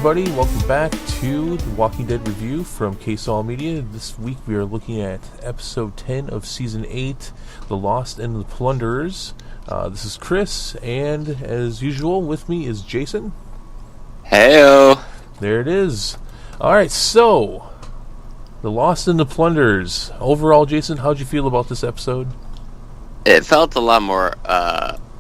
everybody, welcome back to the Walking Dead review from Case All Media. This week we are looking at episode 10 of season 8, The Lost and the Plunderers. This is Chris, and as usual, with me is Jason. Heyo! There it is. Alright, so, The Lost and the Plunderers. Overall, Jason, how'd you feel about this episode? It felt a lot more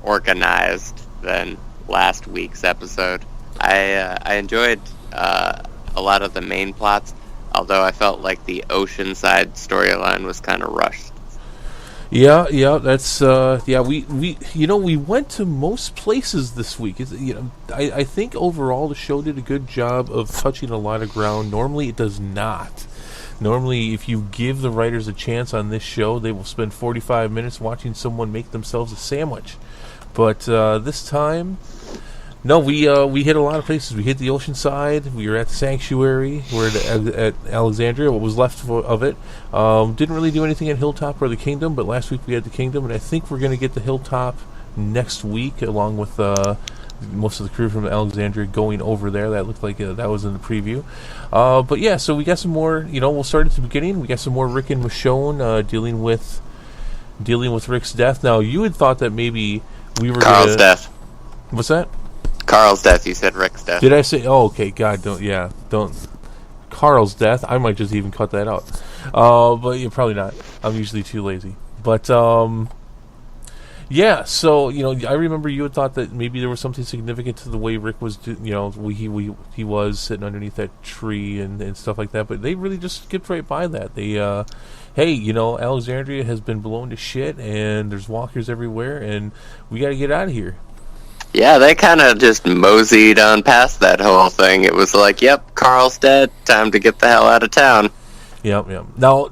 organized than last week's episode. I enjoyed a lot of the main plots, although I felt like the Oceanside storyline was kind of rushed. Yeah, that's we went to most places this week. I think overall the show did a good job of touching a lot of ground. Normally it does not. Normally, if you give the writers a chance on this show, they will spend 45 minutes watching someone make themselves a sandwich. But this time, no, we hit a lot of places. We hit the Oceanside. We were at the Sanctuary. We're at Alexandria, what was left of it. Didn't really do anything at Hilltop or the Kingdom, but last week we had the Kingdom, and I think we're going to get the Hilltop next week, along with most of the crew from Alexandria going over there. That looked like that was in the preview. But yeah, so we got some more. We'll start at the beginning. We got some more Rick and Michonne dealing with Rick's death. Now, you had thought that maybe we were Carl's death. What's that? Carl's death. You said Rick's death. Did I say? Oh, okay. God, don't. Carl's death. I might just even cut that out. But you're probably not. I'm usually too lazy. But yeah. So I remember you had thought that maybe there was something significant to the way Rick was. He was sitting underneath that tree and stuff like that. But they really just skipped right by that. They hey, Alexandria has been blown to shit, and there's walkers everywhere, and we got to get out of here. Yeah, they kind of just moseyed on past that whole thing. It was like, yep, Carl's dead. Time to get the hell out of town. Yep. Now,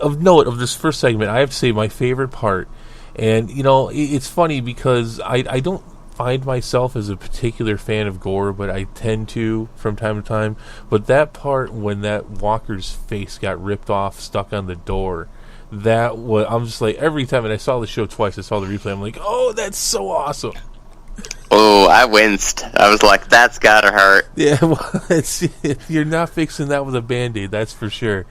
of note of this first segment, I have to say my favorite part, and it's funny because I don't find myself as a particular fan of gore, but I tend to from time to time. But that part when that walker's face got ripped off, stuck on the door, I'm just like, every time, and I saw the show twice, I saw the replay, I'm like, oh, that's so awesome. Oh, I winced. I was like, that's gotta hurt. Yeah, well, you're not fixing that with a Band-Aid, that's for sure.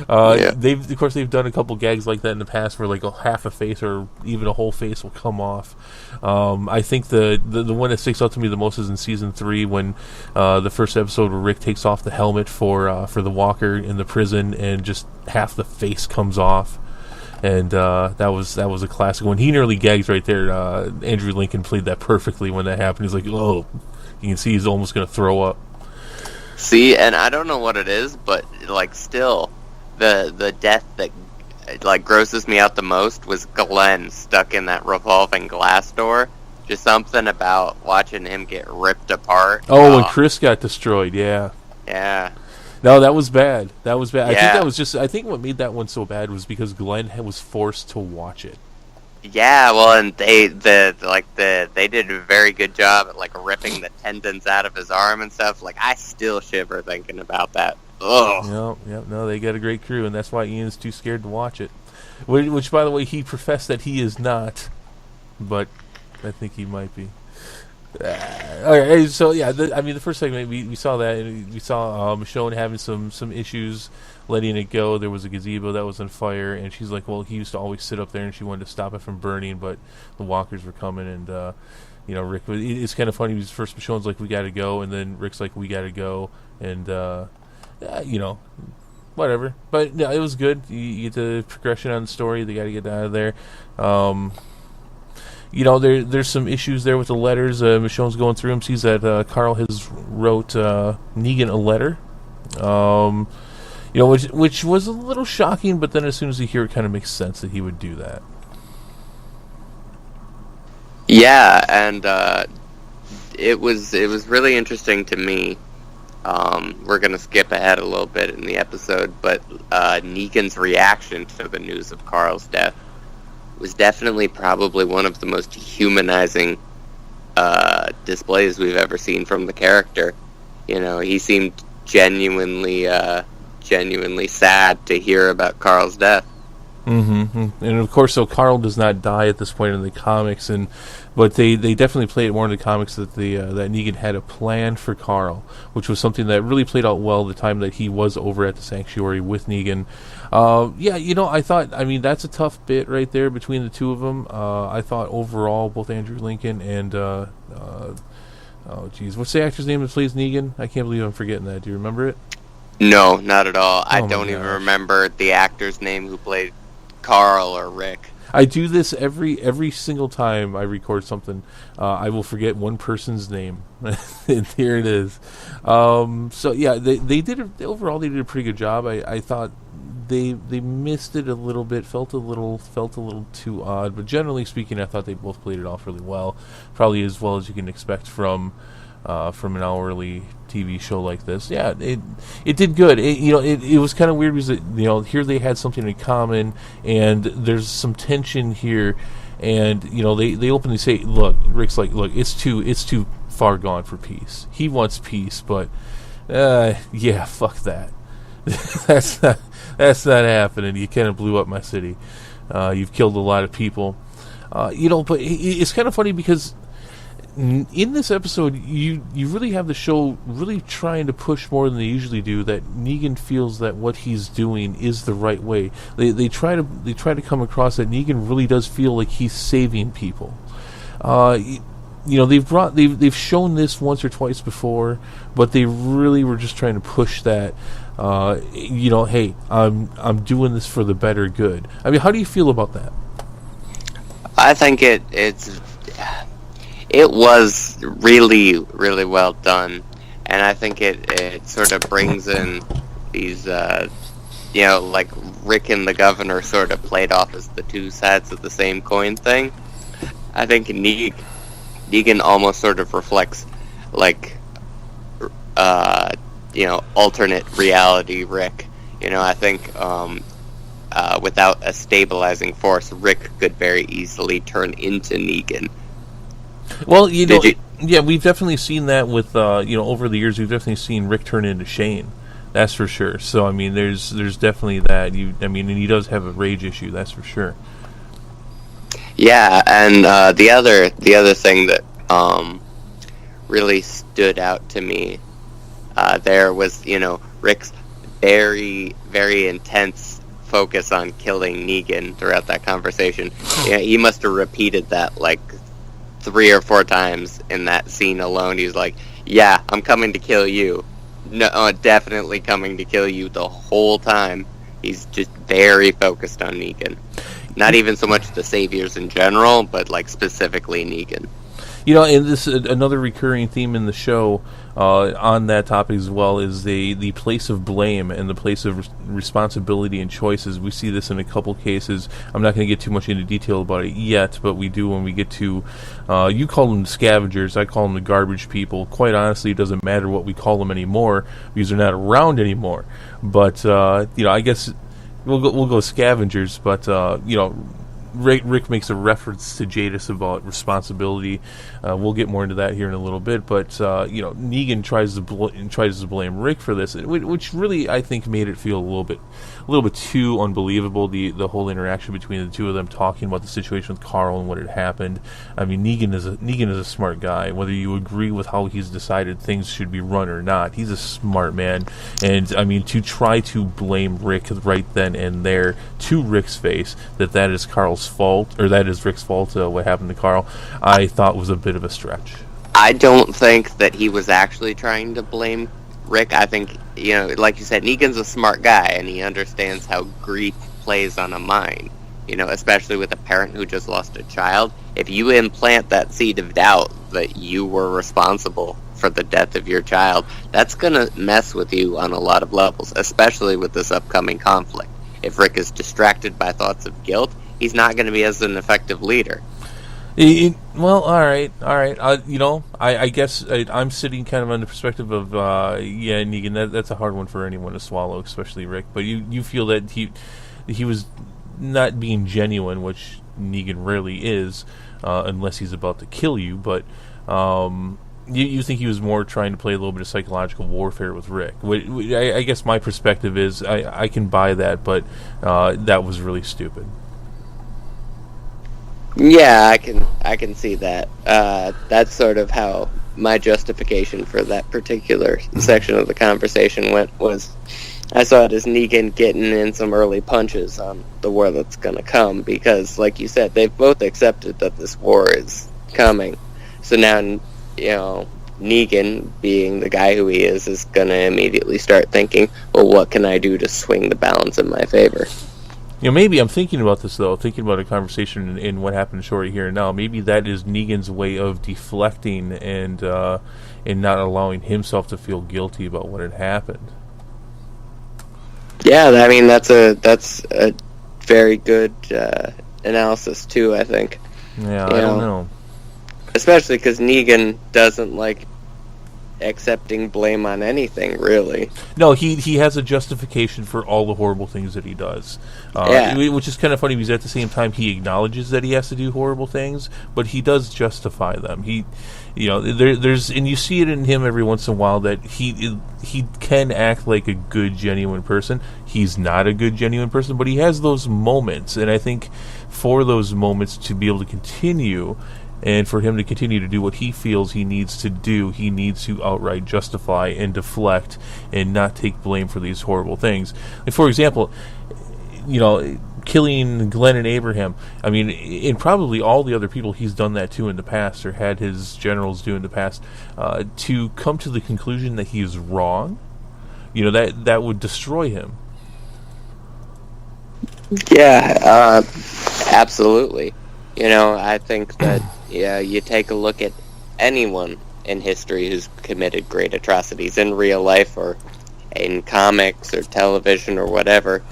Yeah. They've done a couple gags like that in the past where like half a face or even a whole face will come off. I think the one that sticks out to me the most is in season 3 when the first episode where Rick takes off the helmet for the walker in the prison and just half the face comes off. And that was a classic one. He nearly gags right there. Andrew Lincoln played that perfectly when that happened. He's like, oh, you can see he's almost going to throw up. See, and I don't know what it is, but like still, the death that like grosses me out the most was Glenn stuck in that revolving glass door. Just something about watching him get ripped apart. Oh, and Chris got destroyed. Yeah. Yeah. No, that was bad. Yeah. I think what made that one so bad was because Glenn was forced to watch it. Yeah, well, and they did a very good job at like ripping the tendons out of his arm and stuff. Like, I still shiver thinking about that. Ugh. No, they got a great crew, and that's why Ian's too scared to watch it. Which, by the way, he professed that he is not, but I think he might be. Okay, so yeah, the first segment we saw that, and we saw Michonne having some issues letting it go. There was a gazebo that was on fire, and she's like, well, he used to always sit up there, and she wanted to stop it from burning, but the walkers were coming, and Rick. It's kind of funny because first Michonne's like, we got to go, and then Rick's like, we got to go, and whatever. But no, it was good. You get the progression on the story. They got to get out of there. There's some issues there with the letters. Michonne's going through them, sees that Carl has wrote Negan a letter, which was a little shocking, but then as soon as you hear it, kind of makes sense that he would do that. Yeah, and it was really interesting to me. We're going to skip ahead a little bit in the episode, but Negan's reaction to the news of Carl's death was definitely probably one of the most humanizing displays we've ever seen from the character. He seemed genuinely sad to hear about Carl's death. Mm-hmm. And of course, so Carl does not die at this point in the comics, but they definitely play it more in the comics that that Negan had a plan for Carl, which was something that really played out well the time that he was over at the Sanctuary with Negan. I mean, that's a tough bit right there between the two of them. I thought overall, both Andrew Lincoln and what's the actor's name that plays Negan? I can't believe I'm forgetting that. Do you remember it? No, not at all. I Oh my don't even gosh. remember the actor's name who played Carl or Rick. I do this every single time I record something. I will forget one person's name, and here it is. So yeah, they did overall. They did a pretty good job. I thought they missed it a little bit. Felt a little too odd. But generally speaking, I thought they both played it off really well. Probably as well as you can expect from an hourly TV show like this. Yeah, it did good. It was kind of weird because here they had something in common, and there's some tension here, and they openly say, look, Rick's like, look, it's too far gone for peace. He wants peace, but yeah, fuck that. that's not happening. You kind of blew up my city. You've killed a lot of people. But it's kind of funny because in this episode, you really have the show really trying to push more than they usually do. That Negan feels that what he's doing is the right way. They try to come across that Negan really does feel like he's saving people. They've shown this once or twice before, but they really were just trying to push that. Hey, I'm doing this for the better good. I mean, how do you feel about that? I think it was really, really well done, and I think it sort of brings in these, like Rick and the Governor sort of played off as the two sides of the same coin thing. I think Negan almost sort of reflects, like, alternate reality Rick. I think without a stabilizing force, Rick could very easily turn into Negan. Well, yeah, we've definitely seen that with, over the years, we've definitely seen Rick turn into Shane. That's for sure. So, I mean, there's definitely that. And he does have a rage issue, that's for sure. Yeah, and the other thing that really stood out to me there was, Rick's very, very intense focus on killing Negan throughout that conversation. Yeah, he must have repeated that, like, 3 or 4 times in that scene alone. He's like, yeah, I'm coming to kill you. No, definitely coming to kill you the whole time. He's just very focused on Negan. Not even so much the Saviors in general, but, like, specifically Negan. And this another recurring theme in the show on that topic as well is the place of blame and the place of responsibility and choices. We see this in a couple cases. I'm not going to get too much into detail about it yet, but we do when we get to, you call them the scavengers, I call them the garbage people. Quite honestly, it doesn't matter what we call them anymore because they're not around anymore. But, I guess we'll go scavengers, but, Rick makes a reference to Jadis about responsibility. We'll get more into that here in a little bit, but Negan tries to blame Rick for this, which really I think made it feel a little bit too unbelievable. The whole interaction between the two of them talking about the situation with Carl and what had happened. I mean, Negan is a smart guy. Whether you agree with how he's decided things should be run or not, he's a smart man. And I mean, to try to blame Rick right then and there to Rick's face that is Carl's fault, or that is Rick's fault, what happened to Carl, I thought was a bit of a stretch. I don't think that he was actually trying to blame Rick. I think, like you said, Negan's a smart guy, and he understands how grief plays on a mind, especially with a parent who just lost a child. If you implant that seed of doubt that you were responsible for the death of your child, that's going to mess with you on a lot of levels, especially with this upcoming conflict. If Rick is distracted by thoughts of guilt, he's not going to be as an effective leader. Well, all right. I guess I'm sitting kind of on the perspective of, Negan, that's a hard one for anyone to swallow, especially Rick. But you feel that he was not being genuine, which Negan rarely is, unless he's about to kill you. But You think he was more trying to play a little bit of psychological warfare with Rick? I guess my perspective is I can buy that, but that was really stupid. Yeah, I can see that. That's sort of how my justification for that particular section of the conversation went. Was I saw it as Negan getting in some early punches on the war that's going to come, because, like you said, they've both accepted that this war is coming. So now, Negan, being the guy who he is going to immediately start thinking, well, what can I do to swing the balance in my favor? Maybe I'm thinking about this, though, thinking about a conversation in what happened shortly here and now. Maybe that is Negan's way of deflecting and not allowing himself to feel guilty about what had happened. Yeah, I mean, that's a very good analysis, too, I think. Yeah, I don't know. Especially because Negan doesn't like accepting blame on anything, really. No, he has a justification for all the horrible things that he does. Which is kind of funny, because at the same time he acknowledges that he has to do horrible things, but he does justify them. There's and you see it in him every once in a while that he can act like a good, genuine person. He's not a good, genuine person, but he has those moments, and I think for those moments to be able to continue, and for him to continue to do what he feels he needs to do, he needs to outright justify and deflect and not take blame for these horrible things. Like, for example, killing Glenn and Abraham. I mean, and probably all the other people he's done that to in the past, or had his generals do in the past, to come to the conclusion that he is wrong, that would destroy him. Yeah, absolutely. I think that you take a look at anyone in history who's committed great atrocities in real life or in comics or television or whatever,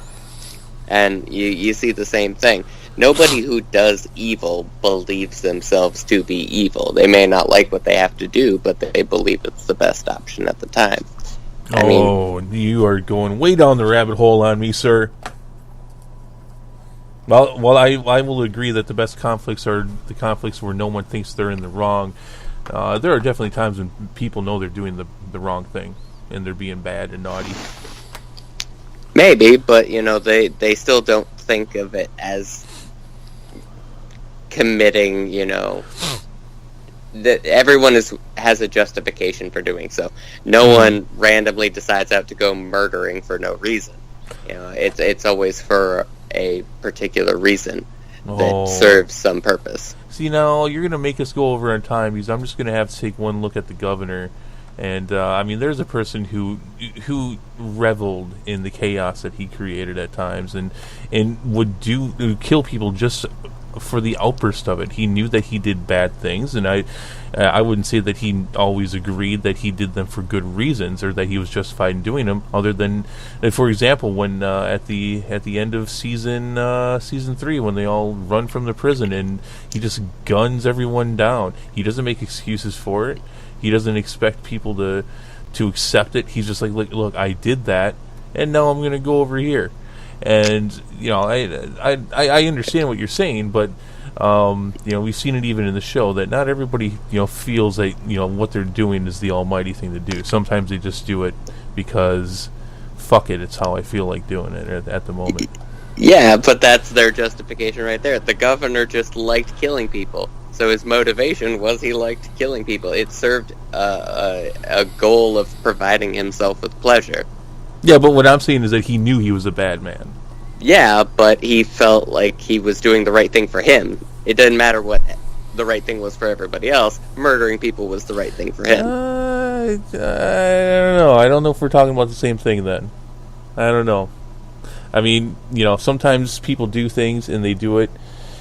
and you see the same thing. Nobody who does evil believes themselves to be evil. They may not like what they have to do, but they believe it's the best option at the time. You are going way down the rabbit hole on me, sir. Well, I will agree that the best conflicts are the conflicts where no one thinks they're in the wrong. There are definitely times when people know they're doing the wrong thing, and they're being bad and naughty. Maybe, but they still don't think of it as committing. That everyone has a justification for doing so. No one randomly decides out to go murdering for no reason. It's always for a particular reason that serves some purpose. See, now you're going to make us go over on time, because I'm just going to have to take one look at the governor. And there's a person who reveled in the chaos that he created at times, and would kill people just for the outburst of it. He knew that he did bad things, and I wouldn't say that he always agreed that he did them for good reasons, or that he was justified in doing them. Other than, for example, when at the end of season 3, when they all run from the prison and he just guns everyone down, he doesn't make excuses for it. He doesn't expect people to accept it. He's just like, look, I did that, and now I'm going to go over here. And I understand what you're saying, but we've seen it even in the show that not everybody feels that what they're doing is the almighty thing to do. Sometimes they just do it because fuck it, it's how I feel like doing it at the moment. Yeah, but that's their justification right there. The governor just liked killing people, so his motivation was he liked killing people. It served a goal of providing himself with pleasure. Yeah, but what I'm saying is that he knew he was a bad man. Yeah, but he felt like he was doing the right thing for him. It didn't matter what the right thing was for everybody else. Murdering people was the right thing for him. I don't know. I don't know if we're talking about the same thing then. I don't know. I mean, sometimes people do things and they do it,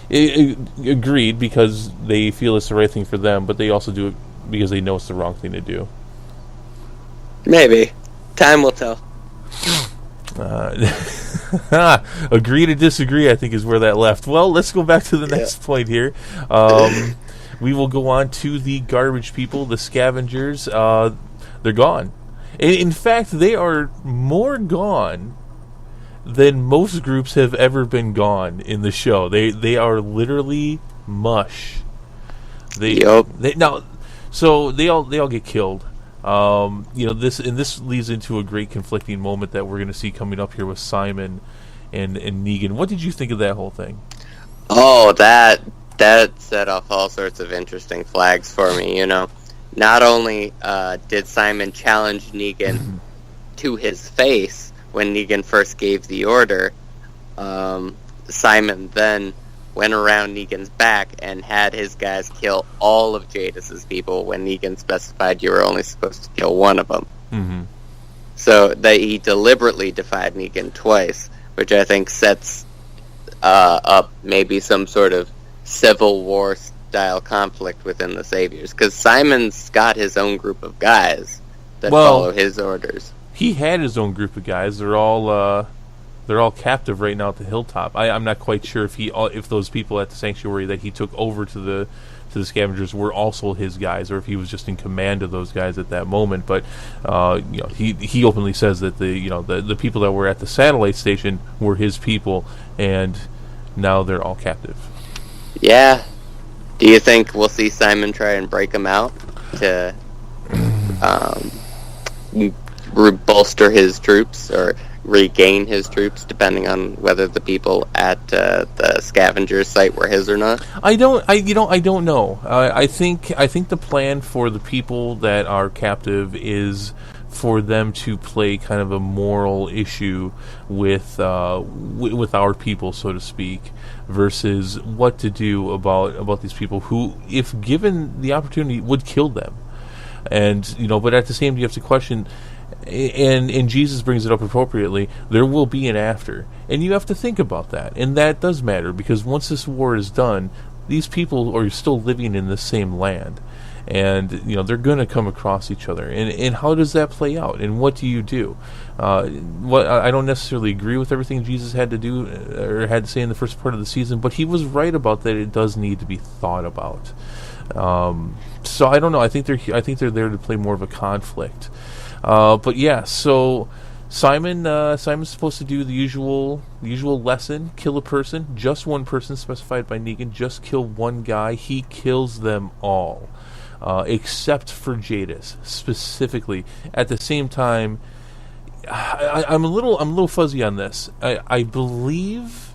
agreed, because they feel it's the right thing for them, but they also do it because they know it's the wrong thing to do. Maybe. Time will tell. Agree to disagree, I think, is where that left. Well, let's go back to the next point here. We will go on to the garbage people, the scavengers. They're gone. In fact, they are more gone than most groups have ever been gone in the show. They are literally mush. Now, So they all get killed. This leads into a great conflicting moment that we're going to see coming up here with Simon and Negan. What did you think of that whole thing? Oh, that set off all sorts of interesting flags for me. Not only did Simon challenge Negan to his face when Negan first gave the order, Simon then went around Negan's back and had his guys kill all of Jadis's people when Negan specified you were only supposed to kill one of them. Mm-hmm. So that he deliberately defied Negan twice, which I think sets up maybe some sort of Civil War style conflict within the Saviors, because Simon's got his own group of guys that follow his orders. He had his own group of guys. They're all captive right now at the hilltop. I'm not quite sure if those people at the sanctuary that he took over to the scavengers were also his guys, or if he was just in command of those guys at that moment. But he openly says that the people that were at the satellite station were his people, and now they're all captive. Yeah. Do you think we'll see Simon try and break them out to bolster his troops or regain his troops, depending on whether the people at the scavenger site were his or not? I don't know. I think the plan for the people that are captive is for them to play kind of a moral issue with our people, so to speak, versus what to do about these people who, if given the opportunity, would kill them. And but at the same time, you have to question. And Jesus brings it up appropriately. There will be an after, and you have to think about that, and that does matter, because once this war is done, these people are still living in the same land, and they're going to come across each other. And how does that play out? And what do you do? I don't necessarily agree with everything Jesus had to do or had to say in the first part of the season, but he was right about that. It does need to be thought about. So I don't know. I think they're there to play more of a conflict. But yeah, so Simon's supposed to do the usual lesson: kill a person, just one person specified by Negan, just kill one guy. He kills them all, except for Jadis specifically. At the same time, I'm a little fuzzy on this. I believe,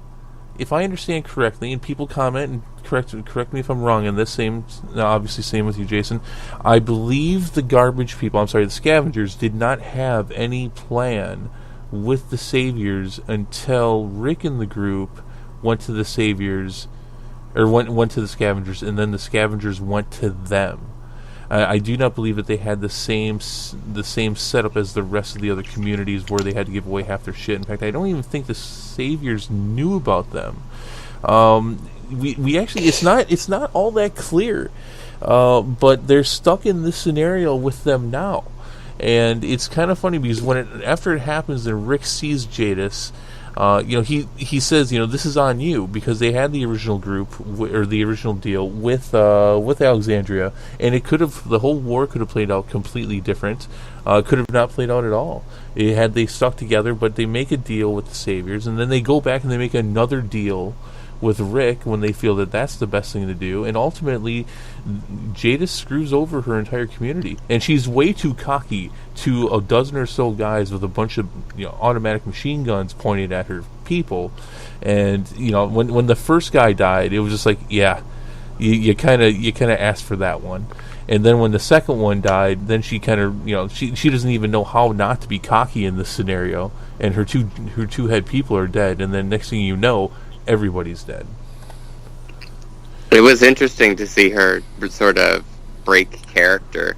if I understand correctly, and people comment and correct me if I'm wrong in this, obviously same with you, Jason, I believe the scavengers did not have any plan with the Saviors until Rick and the group went to the Saviors, or went to the scavengers, and then the scavengers went to them. I do not believe that they had the same setup as the rest of the other communities, where they had to give away half their shit. In fact, I don't even think the Saviors knew about them. We actually, it's not all that clear, but they're stuck in this scenario with them now, and it's kind of funny because after it happens and Rick sees Jadis, he says, this is on you, because they had the original group or the original deal with Alexandria, and the whole war could have played out completely different. Could have not played out at all. They stuck together, but they make a deal with the Saviors, and then they go back and they make another deal with Rick when they feel that that's the best thing to do, and ultimately Jadis screws over her entire community, and she's way too cocky to a dozen or so guys with a bunch of automatic machine guns pointed at her people. And when the first guy died, it was just like, yeah, you kind of asked for that one. And then when the second one died, then she kind of she doesn't even know how not to be cocky in this scenario, and her two head people are dead, and then next thing you know, everybody's dead. It was interesting to see her sort of break character,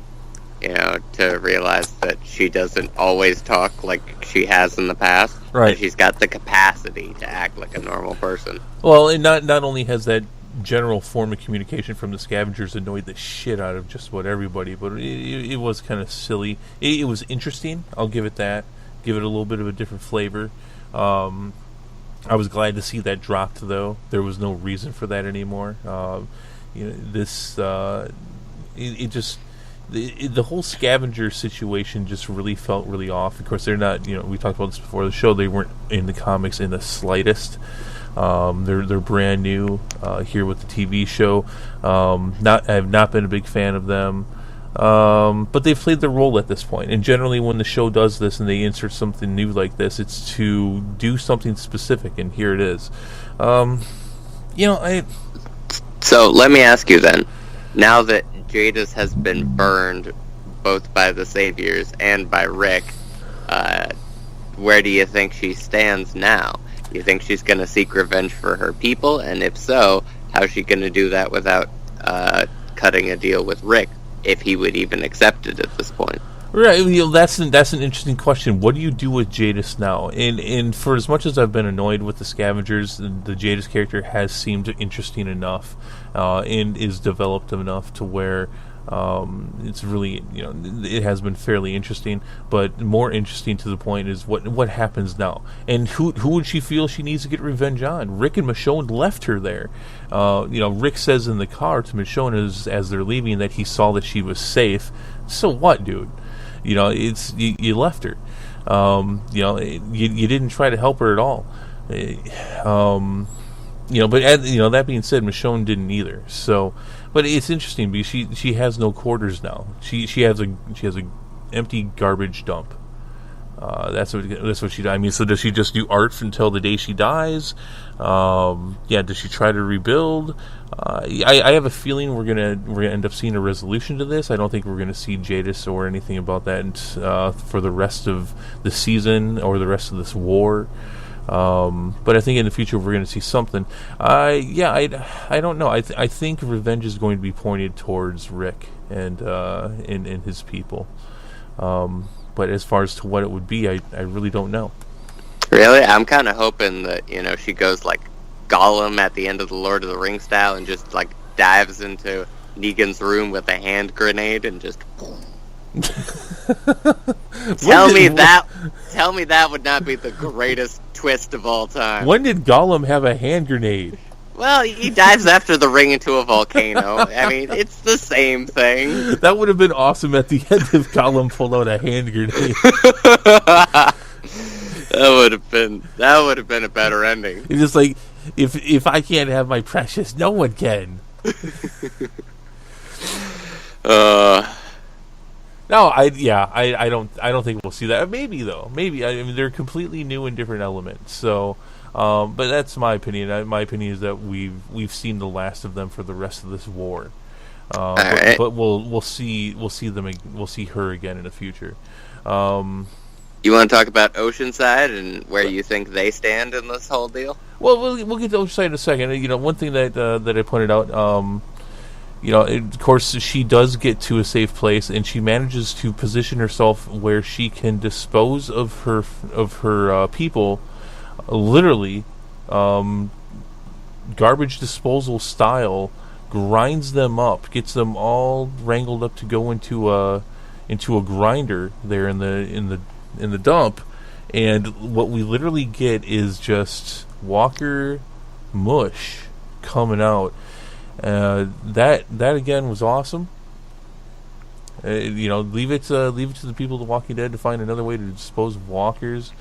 to realize that she doesn't always talk like she has in the past. Right. And she's got the capacity to act like a normal person. Well, and not only has that general form of communication from the scavengers annoyed the shit out of just about everybody, but it was kind of silly. It was interesting, I'll give it that. Give it a little bit of a different flavor. I was glad to see that dropped, though. There was no reason for that anymore. The whole scavenger situation just really felt really off. Of course, they're not. We talked about this before the show. They weren't in the comics in the slightest. They're brand new here with the TV show. I have not been a big fan of them. But they've played their role at this point, and generally when the show does this and they insert something new like this, it's to do something specific, and here it is. So let me ask you then, now that Jadis has been burned both by the Saviors and by Rick, where do you think she stands now? Do you think she's going to seek revenge for her people? And if so, how's she going to do that without cutting a deal with Rick, if he would even accept it at this point? Right, that's an interesting question. What do you do with Jadis now? And for as much as I've been annoyed with the Scavengers, the Jadis character has seemed interesting enough, and is developed enough to where it's really, it has been fairly interesting. But more interesting to the point is what happens now, and who would she feel she needs to get revenge on? Rick and Michonne left her there. Rick says in the car to Michonne as they're leaving that he saw that she was safe. So what, dude? It's you left her. You didn't try to help her at all. But that being said, Michonne didn't either. So, but it's interesting because she has no quarters now. She has a empty garbage dump. That's what she does. I mean, so does she just do art until the day she dies? Does she try to rebuild? I have a feeling we're gonna end up seeing a resolution to this. I don't think we're gonna see Jadis or anything about that for the rest of the season or the rest of this war. But I think in the future we're going to see something. I don't know. I think revenge is going to be pointed towards Rick and his people. But as far as to what it would be, I really don't know. Really? I'm kind of hoping that, she goes like Gollum at the end of the Lord of the Rings style and just like dives into Negan's room with a hand grenade and just... Tell me that would not be the greatest twist of all time. When did Gollum have a hand grenade? Well, he dives after the ring into a volcano. I mean, it's the same thing. That would have been awesome at the end if Gollum pulled out a hand grenade. That would have been a better ending. It's just like, if I can't have my precious, no one can. No, I don't think we'll see that. Maybe though. Maybe. I mean, they're completely new and different elements. So, but that's my opinion. My opinion is that we've seen the last of them for the rest of this war. Right. But we'll see her again in the future. You want to talk about Oceanside and where you think they stand in this whole deal? Well, we'll get to Oceanside in a second. One thing that I pointed out. Of course, she does get to a safe place, and she manages to position herself where she can dispose of her people, literally, garbage disposal style, grinds them up, gets them all wrangled up to go into a grinder there in the dump, and what we literally get is just Walker mush coming out. That again was awesome. Leave it to the people of The Walking Dead to find another way to dispose of walkers.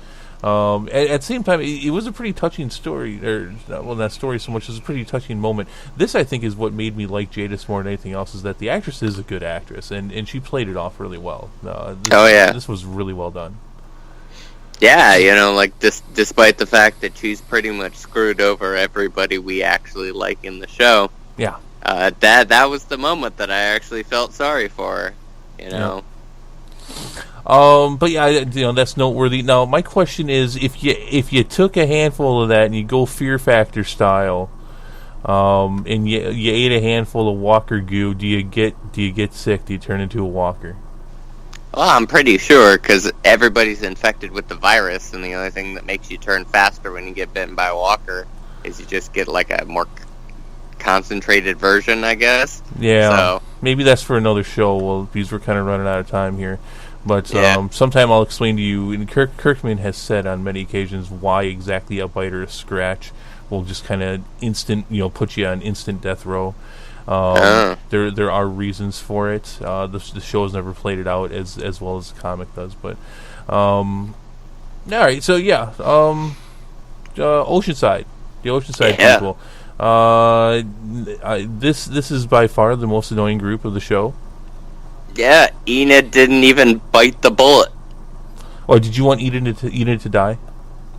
At the same time, it was a pretty touching story, not story so much as a pretty touching moment. This, I think, is what made me like Jadis more than anything else, is that the actress is a good actress, and she played it off really well. This was really well done. Yeah, despite the fact that she's pretty much screwed over everybody we actually like in the show. Yeah. That was the moment that I actually felt sorry for her, Yeah. But yeah, that's noteworthy. Now, my question is, if you took a handful of that and you go Fear Factor style, and you ate a handful of walker goo, do you get sick? Do you turn into a walker? Well, I'm pretty sure, because everybody's infected with the virus, and the only thing that makes you turn faster when you get bitten by a walker is you just get like a more concentrated version, I guess. Yeah, so maybe that's for another show. Well, because we're kind of running out of time here. But yeah. Sometime I'll explain to you. And Kirkman has said on many occasions why exactly a bite or a scratch will just kind of put you on instant death row. There are reasons for it. The show has never played it out as well as the comic does. But all right, so yeah, Oceanside, the Oceanside people. This is by far the most annoying group of the show. Yeah, Enid didn't even bite the bullet. Or did you want Enid to die?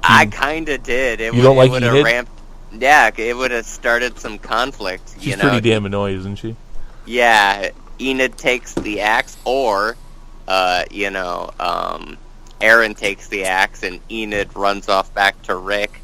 I kind of did. You don't like would Enid? have ramped. Yeah, it would have started some conflict. She's pretty damn annoying, isn't she? Yeah, Enid takes the axe, or, Aaron takes the axe, and Enid runs off back to Rick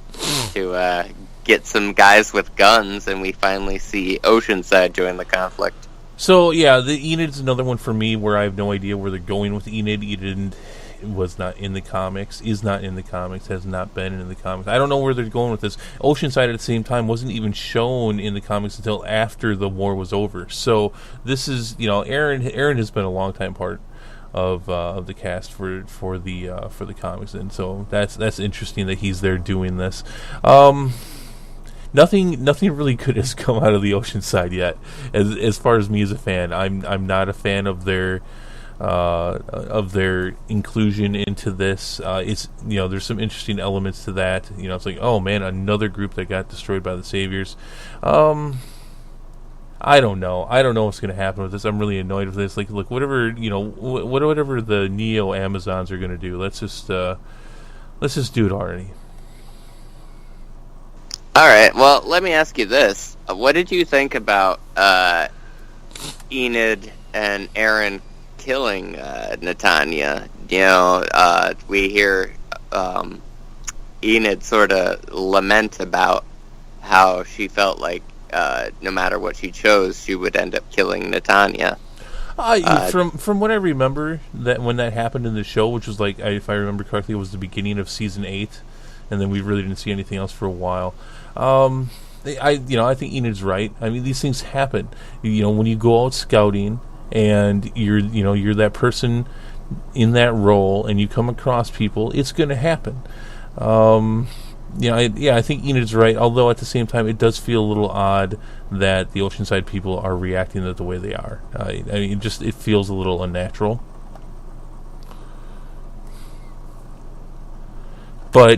to get some guys with guns, and we finally see Oceanside join the conflict. So, yeah, the Enid's another one for me where I have no idea where they're going with Enid. Enid was not in the comics, is not in the comics, has not been in the comics. I don't know where they're going with this. Oceanside at the same time wasn't even shown in the comics until after the war was over. So this is, Aaron has been a long time part of the cast for the comics, and so that's interesting that he's there doing this. Nothing really good has come out of the Oceanside yet. As far as me as a fan, I'm not a fan of their inclusion into this. It's there's some interesting elements to that. It's like, oh man, another group that got destroyed by the Saviors. I don't know what's going to happen with this. I'm really annoyed with this. Like, look, whatever whatever the Neo Amazons are going to do, let's just do it already. All right. Well, let me ask you this: what did you think about Enid and Aaron killing Netanya? We hear Enid sort of lament about how she felt like no matter what she chose, she would end up killing Netanya. From what I remember, that when that happened in the show, which was like, if I remember correctly, it was the beginning of season 8, and then we really didn't see anything else for a while. I think Enid's right. I mean, these things happen. When you go out scouting and you're that person in that role, and you come across people, it's going to happen. I think Enid's right. Although at the same time, it does feel a little odd that the Oceanside people are reacting the way they are. It feels a little unnatural. But I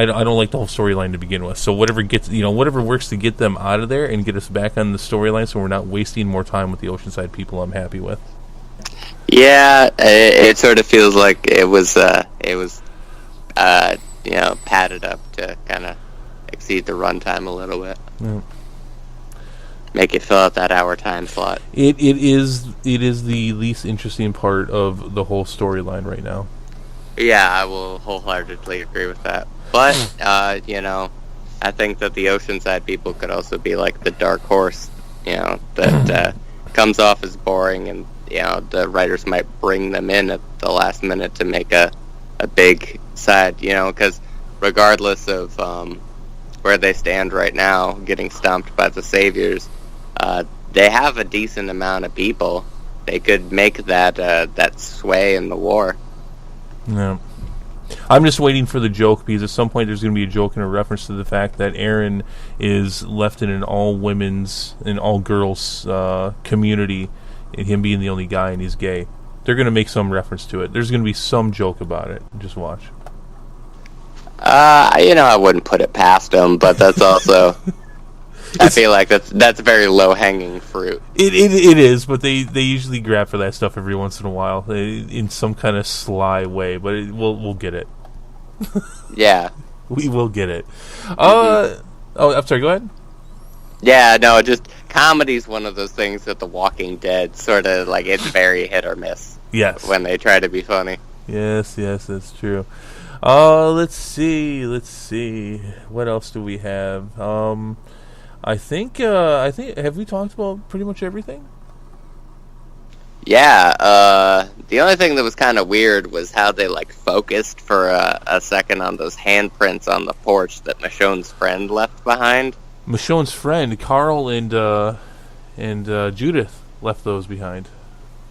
don't like the whole storyline to begin with. So whatever works to get them out of there and get us back on the storyline, so we're not wasting more time with the Oceanside people, I'm happy with. Yeah, it sort of feels like it was padded up to kind of exceed the runtime a little bit. Yeah. Make it fill out that hour time slot. It is the least interesting part of the whole storyline right now. Yeah, I will wholeheartedly agree with that. But, I think that the Oceanside people could also be like the dark horse, that comes off as boring, and, the writers might bring them in at the last minute to make a big side, because regardless of where they stand right now, getting stomped by the Saviors, they have a decent amount of people. They could make that sway in the war. Yeah. I'm just waiting for the joke, because at some point there's going to be a joke and a reference to the fact that Aaron is left in an all-women's and all-girls community, and him being the only guy and he's gay. They're going to make some reference to it. There's going to be some joke about it. Just watch. I wouldn't put it past them, but that's also... I feel like that's very low-hanging fruit. It is, but they usually grab for that stuff every once in a while, in some kind of sly way. But we'll get it. Yeah, we will get it. Oh, I'm sorry. Go ahead. Yeah, no, just comedy's one of those things that The Walking Dead sort of like, it's very hit or miss. Yes, when they try to be funny. Yes, that's true. Let's see. What else do we have? I think have we talked about pretty much everything? Yeah, the only thing that was kind of weird was how they focused for a second on those handprints on the porch that Michonne's friend left behind. Michonne's friend, Carl and Judith left those behind.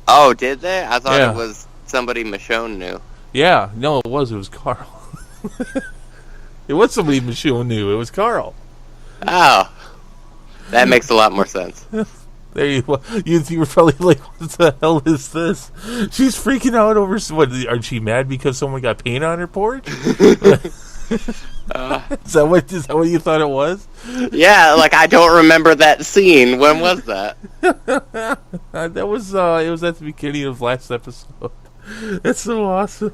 Oh, did they? I thought it was somebody Michonne knew. Yeah, no, it was Carl. It was somebody Michonne knew. It was Carl. Oh. That makes a lot more sense. There you were probably like, what the hell is this? She's freaking out over what? Are she mad because someone got paint on her porch? Is that what you thought it was? Yeah, like I don't remember that scene. When was that? That was it was at the beginning of last episode. That's so awesome.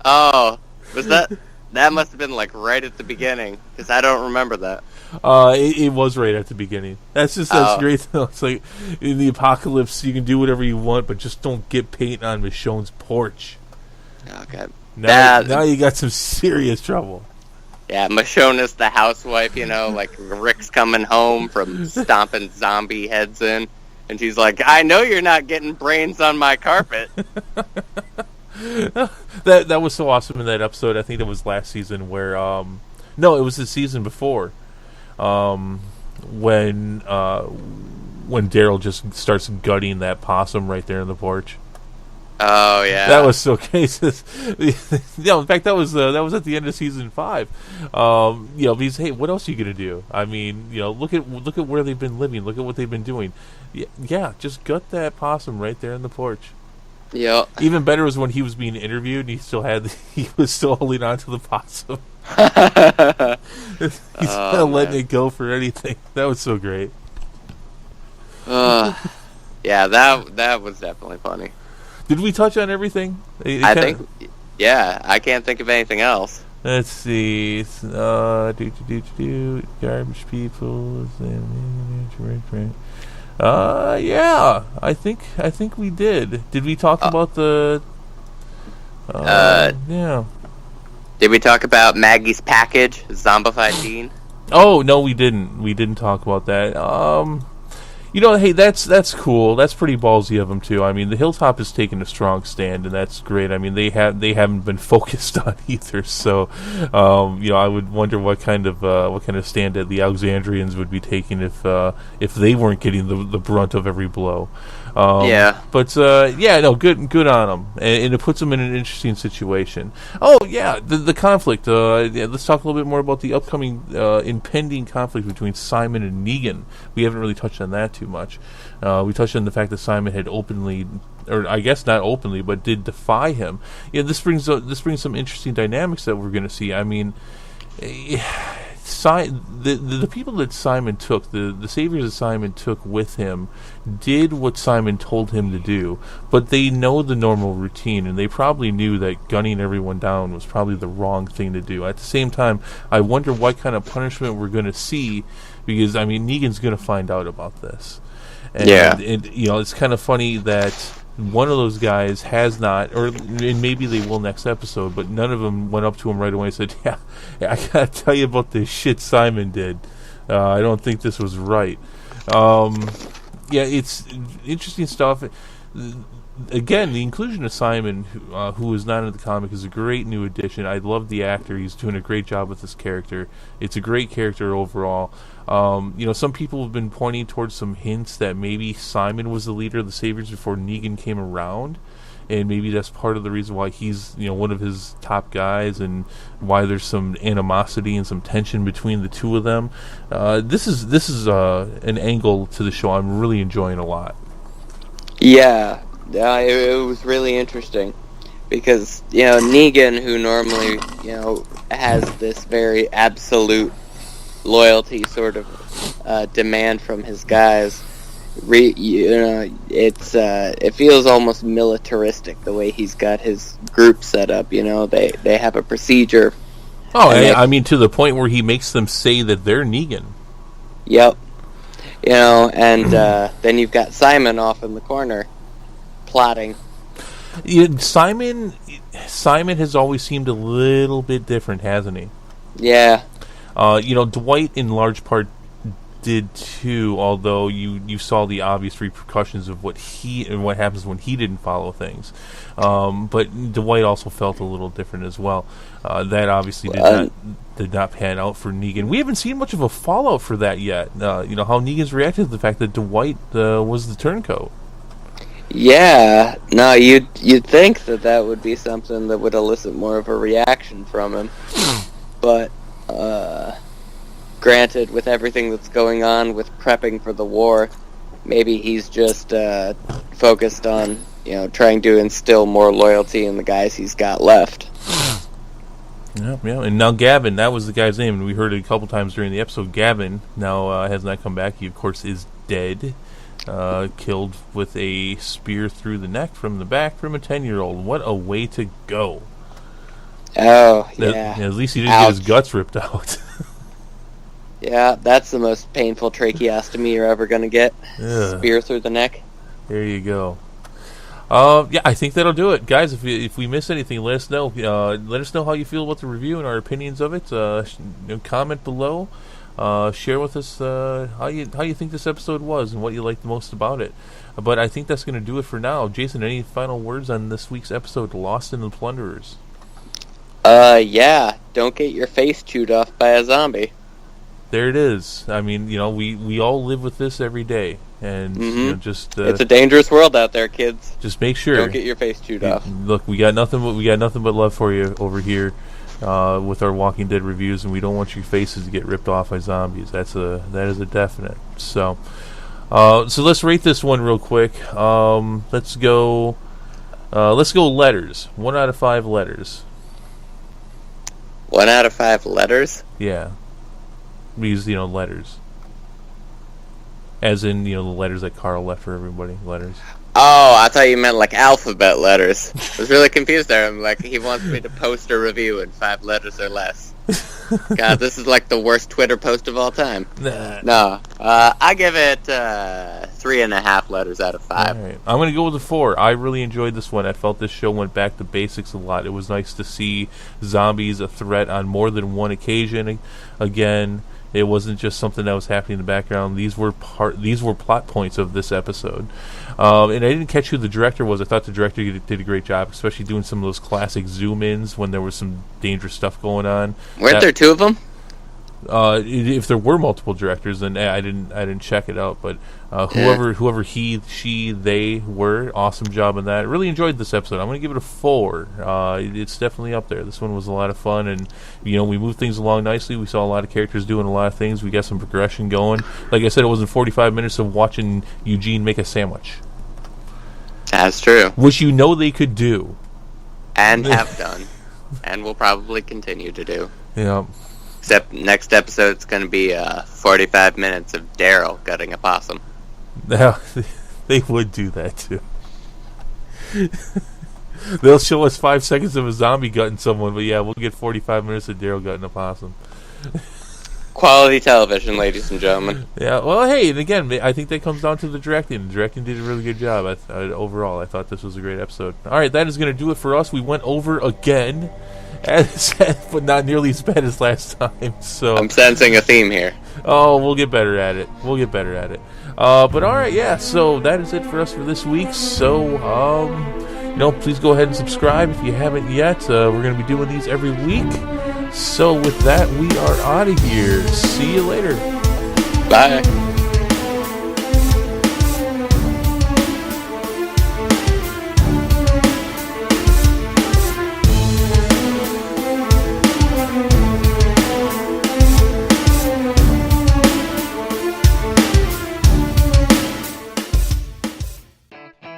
Oh, was that? That must have been like right at the beginning because I don't remember that. It was right at the beginning. That's great though. It's like in the apocalypse, you can do whatever you want, but just don't get paint on Michonne's porch. Okay. Now you got some serious trouble. Yeah, Michonne is the housewife, like Rick's coming home from stomping zombie heads in, and she's like, I know you're not getting brains on my carpet. That was so awesome in that episode. I think it was last season where, no, it was the season before, when Daryl just starts gutting that possum right there in the porch. Oh yeah, that was so crazy. In fact, that was at the end of season 5. Because hey, what else are you gonna do? I mean, look at where they've been living. Look at what they've been doing. Yeah, just gut that possum right there in the porch. Yeah. Even better was when he was being interviewed and he was still holding on to the possum. He's not letting it go for anything. That was so great. Yeah, that was definitely funny. Did we touch on everything? I think, yeah. I can't think of anything else. Let's see. Garbage people. Yeah. I think we did. Did we talk about the? Yeah. Did we talk about Maggie's package, Zombified Dean? Oh no, we didn't. We didn't talk about that. Hey, that's cool. That's pretty ballsy of them too. I mean, the Hilltop has taken a strong stand, and that's great. I mean, they haven't been focused on either. So, I would wonder what kind of stand that the Alexandrians would be taking if they weren't getting the brunt of every blow. Yeah. But good on them, and it puts them in an interesting situation. Oh yeah, the conflict. Let's talk a little bit more about the upcoming impending conflict between Simon and Negan. We haven't really touched on that too much. We touched on the fact that Simon had openly, or I guess not openly, but did defy him. Yeah, this brings some interesting dynamics that we're going to see. I mean, the people that Simon took, the saviors that Simon took with him, did what Simon told him to do, but they know the normal routine, and they probably knew that gunning everyone down was probably the wrong thing to do. At the same time, I wonder what kind of punishment we're going to see, because, I mean, Negan's going to find out about this. And, it's kind of funny that one of those guys has not, and maybe they will next episode, but none of them went up to him right away and said, yeah, I gotta tell you about this shit Simon did. I don't think this was right. It's interesting stuff. Again, the inclusion of Simon, who is not in the comic, is a great new addition. I love the actor. He's doing a great job with this character. It's a great character overall. Some people have been pointing towards some hints that maybe Simon was the leader of the Saviors before Negan came around, and maybe that's part of the reason why he's one of his top guys, and why there's some animosity and some tension between the two of them. This is an angle to the show I'm really enjoying a lot. Yeah, it was really interesting because Negan, who normally has this very absolute loyalty sort of demand from his guys, it feels almost militaristic the way he's got his group set up. They have a procedure. Oh, I mean, to the point where he makes them say that they're Negan. Yep. And then you've got Simon off in the corner plotting. Simon has always seemed a little bit different, hasn't he? Yeah. Dwight in large part did too, although you saw the obvious repercussions of what happens when he didn't follow things. But Dwight also felt a little different as well. That obviously did not pan out for Negan. We haven't seen much of a fallout for that yet. How Negan's reacted to the fact that Dwight was the turncoat. Yeah, no, you'd think that would be something that would elicit more of a reaction from him, but granted, with everything that's going on with prepping for the war, maybe he's just focused on trying to instill more loyalty in the guys he's got left. Yeah. And now Gavin, that was the guy's name, and we heard it a couple times during the episode. Gavin now has not come back. He, of course, is dead. Killed with a spear through the neck from the back from a 10-year-old. What a way to go. Oh, yeah. At least he didn't get his guts ripped out. Yeah, that's the most painful tracheostomy you're ever going to get. Yeah. Spear through the neck. There you go. Yeah, I think that'll do it. Guys, if we miss anything, let us know. Let us know how you feel about the review and our opinions of it. Comment below. Share with us how you think this episode was and what you liked the most about it. But I think that's going to do it for now. Jason, any final words on this week's episode, Lost in the Plunderers? Yeah. Don't get your face chewed off by a zombie. There it is. I mean, we all live with this every day. And just it's a dangerous world out there, kids. Just make sure. Don't get your face chewed off. Look, we got nothing but love for you over here with our Walking Dead reviews, and we don't want your faces to get ripped off by zombies. That is a definite. So let's rate this one real quick. Let's go letters. 1 out of 5 letters. 1 out of 5 letters? Yeah. We use letters. As in, the letters that Carl left for everybody. Letters. Oh, I thought you meant like alphabet letters. I was really confused there. I'm like, he wants me to post a review in 5 letters or less. God, this is like the worst Twitter post of all time. Nah. No, I give it 3.5 letters out of 5. All right. I'm going to go with a 4. I really enjoyed this one. I felt this show went back to basics a lot. It was nice to see zombies a threat on more than one occasion. Again, it wasn't just something that was happening in the background. These were plot points of this episode. And I didn't catch who the director was. I thought the director did a great job, especially doing some of those classic zoom-ins when there was some dangerous stuff going on. Weren't there 2 of them? If there were multiple directors, then I didn't check it out. But whoever he, she, they were, awesome job on that. Really enjoyed this episode. I'm going to give it a 4. It's definitely up there. This one was a lot of fun, and we moved things along nicely. We saw a lot of characters doing a lot of things. We got some progression going. Like I said, it wasn't 45 minutes of watching Eugene make a sandwich. That's true. Which they could do. And have done. And will probably continue to do. Yeah. Except next episode it's going to be 45 minutes of Daryl gutting a possum. Yeah, they would do that too. They'll show us 5 seconds of a zombie gutting someone, but yeah, we'll get 45 minutes of Daryl gutting a possum. Quality television, ladies and gentlemen. Yeah, well, hey, and again, I think that comes down to the directing. The directing did a really good job. Overall, I thought this was a great episode. All right, that is going to do it for us. We went over again. But not nearly as bad as last time. So I'm sensing a theme here. Oh, we'll get better at it. But all right, yeah. So that is it for us for this week. So please go ahead and subscribe if you haven't yet. We're going to be doing these every week. So with that, we are out of here. See you later. Bye.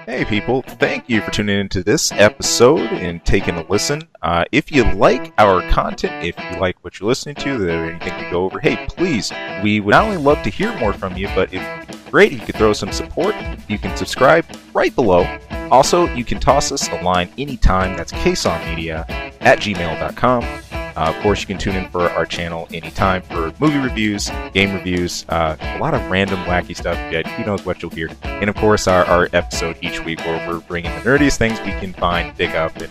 Hey people, thank you for tuning into this episode and taking a listen. If you like our content, if you like what you're listening to, there anything we go over, hey, please, we would not only love to hear more from you, but if great, if you could throw some support, you can subscribe right below. Also, you can toss us a line anytime. That's ksongmedia@gmail.com. Of course, you can tune in for our channel anytime for movie reviews, game reviews, a lot of random wacky stuff. Who knows what you'll hear. And of course, our episode each week where we're bringing the nerdiest things we can find, dig up, and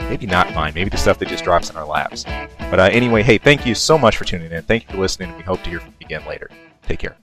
maybe not find. Maybe the stuff that just drops in our laps. But anyway, hey, thank you so much for tuning in. Thank you for listening. We hope to hear from you again later. Take care.